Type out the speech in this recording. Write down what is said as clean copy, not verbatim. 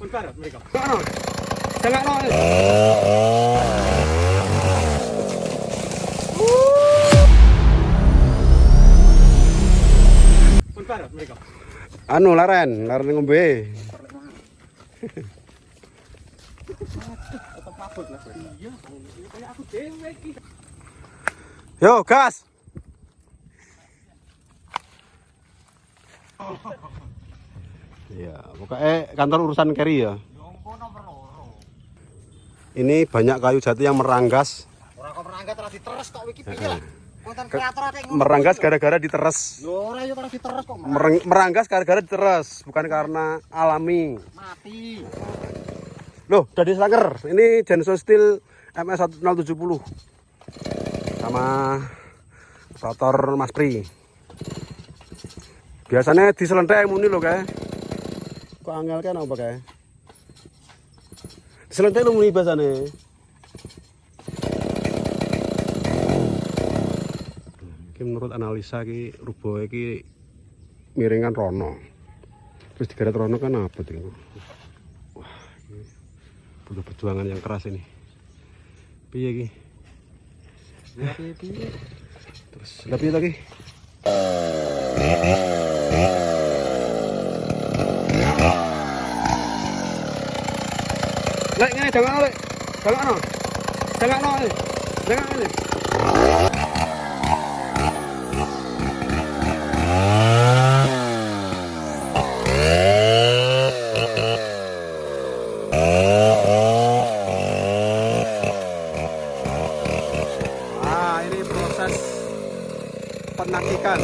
Barat mereka. Jangan no. Barat mereka. Anu laren ngombe. Tetep mabut lah. Iya, kayak aku dhewe iki. Yo, gas. Iya, pokoknya kantor urusan carry ya. Ini banyak kayu jati yang meranggas. Ora kok meranggas terus diteres kok iki piye lah. Konten kreator ate ngono. Meranggas gara-gara diteres. Lho ora yo terus diteres kok. Meranggas gara-gara diteres, bukan karena alami. Mati. Loh, dari Nylenger. Ini Genso Steel MS1070 sama rotor Mas Pri. Biasanya diselentek muni loh kayak. Kok angel kan apa kayak? Diselentek lu muni biasanya. Ini menurut analisa ki rubo iki miringan rono. Terus digeret rono kan apa tuh? Wah, ini butuh perjuangan yang keras ini. Piye iki? Piye. Terus piye lagi? Lek ngene jangan lek. Jangan ini. Ini proses penakikan.